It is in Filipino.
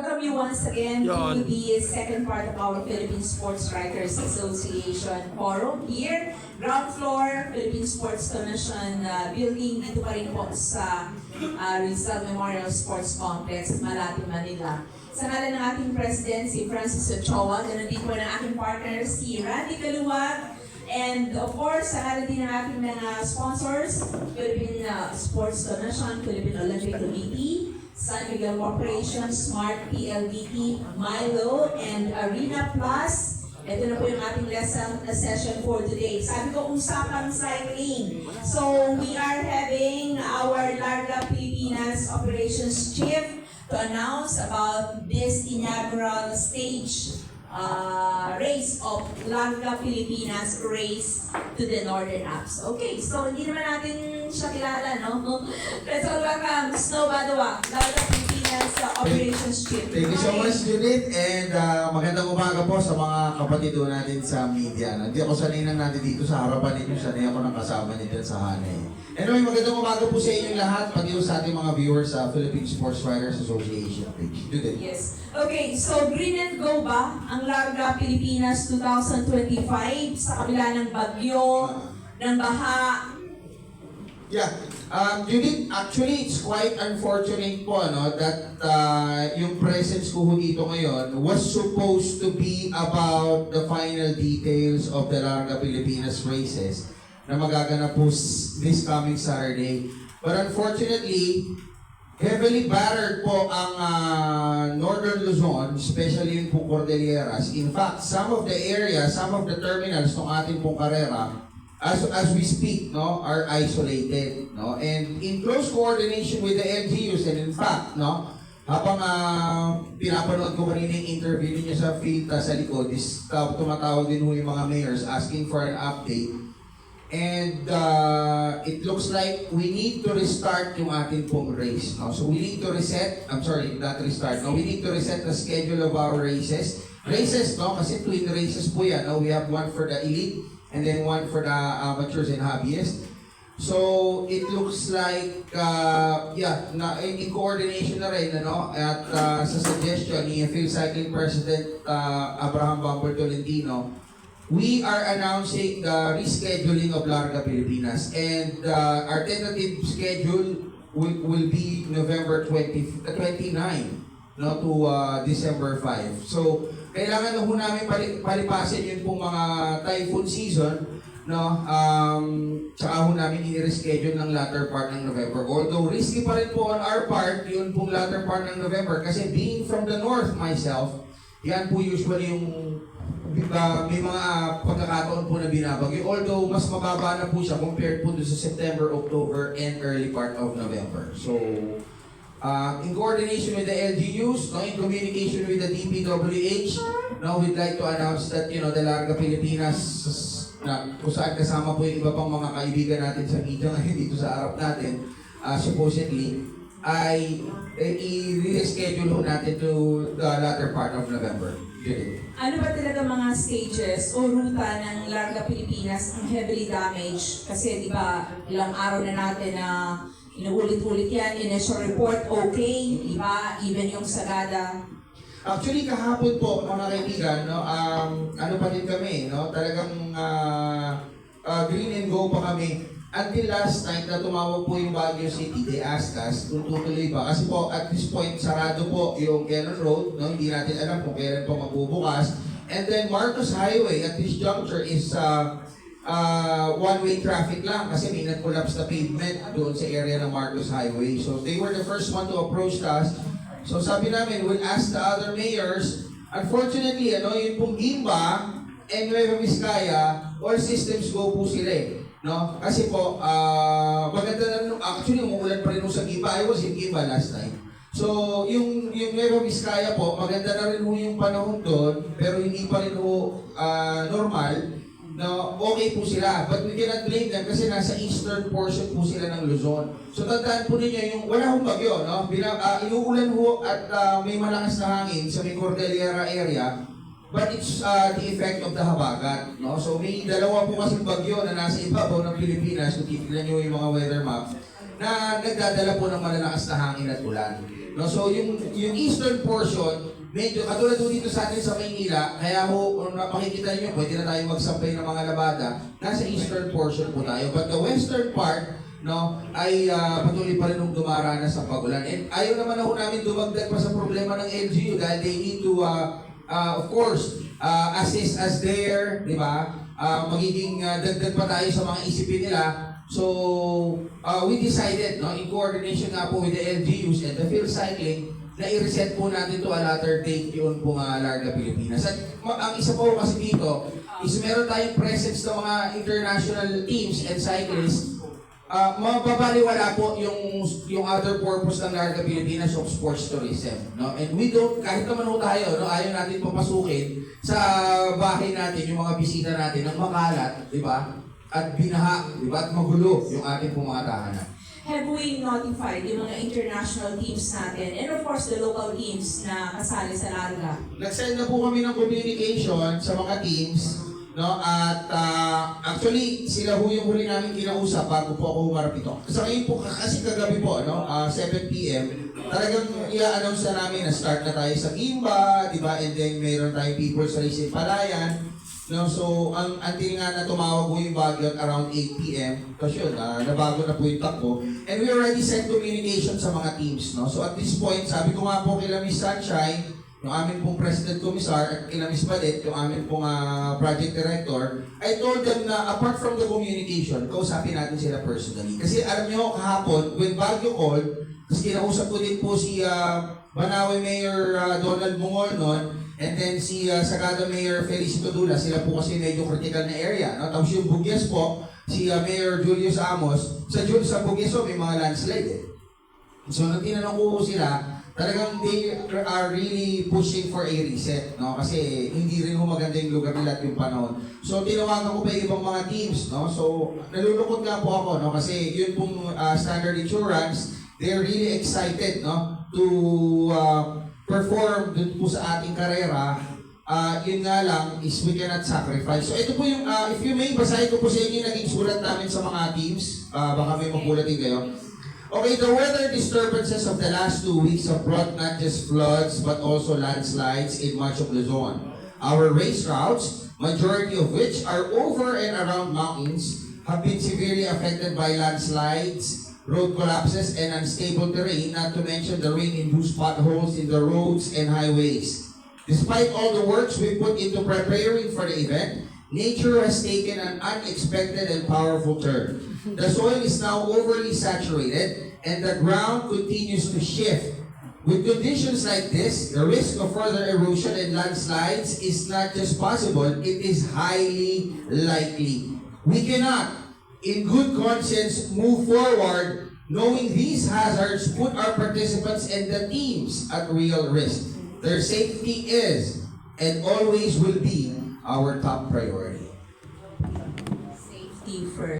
Welcome you once again to the second part of our Philippine Sports Writers Association Forum here. Ground floor, Philippine Sports Commission building dito pa rin po sa Rizal Memorial Sports Complex, Malate, Manila. Sa ngalan ng ating President, si Francis Ochoa, ganun din po ng aking partner, si Randy Caluwag, and of course, sa ngalan din ng ating mga sponsors, Philippine Sports Commission, Philippine Olympic Committee, San Miguel Corporation, Smart PLDT, Milo, and Arena Plus. Ito na po yung ating lesson session for today. Sabi ko, usapang cycling. So, we are having our Larga Pilipinas Operations Chief to announce about this inaugural stage race of Larga Pilipinas Race to the Northern Alps. Okay, so hindi naman natin siya kilala, no? Let's all welcome Snow Badua, Larga Pilipinas Operations Chief. Thank you so much, Judith, and magandang umaga po sa mga kapatid natin sa media. Hindi ako sanay nang natin dito sa harapan ninyo, sanay ako nang kasama niyo dyan sa Hanay. Anyway, magandang umaga po sa inyong lahat, pati sa ating mga viewers sa Philippine Sports Writers Association page. Judith. Yes. Okay, so Green and Go ba ang Larga Pilipinas 2025 sa kabila ng bagyo, ng baha? Yeah. Judith, actually, it's quite unfortunate po that yung presence ko dito ngayon was supposed to be about the final details of the Larga Pilipinas races na magaganap po this coming Saturday. But unfortunately, heavily battered po ang Northern Luzon, especially yung po Cordilleras. In fact, some of the areas, some of the terminals ng ating pong karera, as we speak, no, are isolated, no, and in close coordination with the LGUs. And in fact, no, habang pinapanood ko kanina yung interview niyo sa field sa likod, tumatawag din ho yung mga mayors asking for an update. And it looks like we need to restart yung ating pong race, no? So we need to reset, we need to reset the schedule of our races, no? Kasi twin races po yan, no? We have one for the elite and then one for the amateurs and hobbyists. So it looks like, in coordination na rin, ano, at sa suggestion ni Phil Cycling President Abraham Bumper Tolentino, we are announcing the rescheduling of Larga Pilipinas, and our tentative schedule will be November 29, no, to December 5. So, kailangan na ho namin palipasin yung pong mga typhoon season, no, tsaka ho namin i-reschedule ng latter part ng November. Although risky pa rin po on our part, yun pong latter part ng November, kasi being from the north myself, yan po usually yung may mga pagkakataon po na binabagyo. Although, mas mababa na po siya compared po sa September, October, and early part of November. So, in coordination with the LGUs, no, in communication with the DPWH, no, we'd like to announce that, the Larga Pilipinas, na kung saan kasama po yung iba pang mga kaibigan natin sa media ngayon dito sa harap natin, supposedly, ay i-reschedule natin to the latter part of November. Ano ba talaga mga stages o ruta ng Larga Pilipinas ang heavily damaged? Kasi di ba ilang araw na natin na inuulit-ulit yan, initial report okay, di ba? Even yung Sagada. Actually, kahapon po, mga kaibigan, no, ano pa din kami, no, talagang green and go pa kami. Until last night na tumawag po yung Baguio City, they asked us kung tutuloy ba. Kasi po, at this point, sarado po yung Quezon Road, no, hindi natin alam kung kailan po magbubukas. And then Marcos Highway at this juncture is one-way traffic lang kasi may nag-collapse na pavement doon sa area ng Marcos Highway. So they were the first one to approach us. So sabi namin, we'll ask the other mayors. Unfortunately, yun pong Gimba and Nueva Vizcaya, all systems go po sila eh. No? Kasi po, maganda na, actually umuulan pa rin sa Gimba. I was in Gimba last night. So, yung Nueva Vizcaya po, maganda na rin yung panahon doon, pero hindi pa rin normal. No, okay po sila, but we cannot blame them kasi nasa eastern portion po sila ng Luzon. So tandaan po ninyo yung wala hong bagyo, no? Inuulan ho at may malakas na hangin sa may Cordillera area, but it's the effect of the habagat, no? So may dalawa po kasing bagyo na nasa ibabaw ng Pilipinas, kung titignan nyo yung mga weather map, na nagdadala po ng malalakas na hangin at ulan. No, so yung eastern portion, medyo katulad po dito sa atin sa Maynila, kaya ho, kung makikita niyo, pwede na tayo magsampay ng mga labada, nasa eastern portion po tayo. But the western part, no, ay patuloy pa rin nung dumaranas sa pagulan. And ayaw naman ako namin dumagdag pa sa problema ng LGU dahil they need to, of course, assist us there, di ba? Magiging dagdag pa tayo sa mga isipin nila. So, we decided, no, in coordination nga po with the LGUs and the field cycling, na i-reset po natin to a latter date yun pong Larga Pilipinas. At ang isa po kasi dito is meron tayong presence ng mga international teams and cyclists. Mababaliwala po yung other purpose ng Larga Pilipinas of sports tourism. No? And we don't, kahit naman ho tayo, no, ayaw natin papasukin sa bahay natin, yung mga bisita natin, ng makalat, di ba? At binaha, di ba? At magulo yung ating pong mga tahanan. Have we notified yung mga international teams natin and of course the local teams na kasali sa Larga? Nag-send na po kami ng communication sa mga teams, no? At actually, sila ho yung huli namin kinausap bago po ako humarap ito. Sa ngayon po, kasi kagabi po, no? 7 p.m., talagang i-announce na namin na start na tayo sa Gimba, di ba? And then mayroon tayong People's Race in Palayan. No, so, until nga na tumawag po yung Baguio at around 8 p.m., kasi yun, nabago na po yung takbo. And we already sent communication sa mga teams, no? So at this point, sabi ko nga po kila Miss Sunshine, yung aming pong President Commissar, at kila Miss Badet, yung aming pong Project Director, I told them na apart from the communication, kausapin natin sila personally. Kasi alam nyo, kahapon, when Baguio called, tapos kinausap ko din po si Banawe Mayor Donald Bungol noon, and then si Sagada Mayor Felicito Dula, sila po kasi medyo critical na area. No? Tapos yung Bugyas po, si Mayor Julius Amos, sa Bugyas po may mga landslide eh. So nung tinanong ko sila, talagang they are really pushing for a reset. No? Kasi hindi rin maganda yung lugar nila at yung panahon. So tinawagan ko pa yung ibang mga teams. No? So nalulungkot nga po ako, no? Kasi yun pong Standard Insurance, they're really excited, no, to perform dun po sa ating karera. Yun nga lang is we cannot sacrifice. So ito po yung, if you may, basahin ko po sa inyo yung naging sulat namin sa mga teams. Baka may mapulatin kayo. Okay, the weather disturbances of the last 2 weeks have brought not just floods but also landslides in much of Luzon. Our race routes, majority of which are over and around mountains, have been severely affected by landslides, road collapses, and unstable terrain, not to mention the rain-induced potholes in the roads and highways. Despite all the works we put into preparing for the event, nature has taken an unexpected and powerful turn. The soil is now overly saturated, and the ground continues to shift. With conditions like this, the risk of further erosion and landslides is not just possible, it is highly likely. We cannot, in good conscience, move forward knowing these hazards put our participants and the teams at real risk. Their safety is and always will be our top priority. Safety first.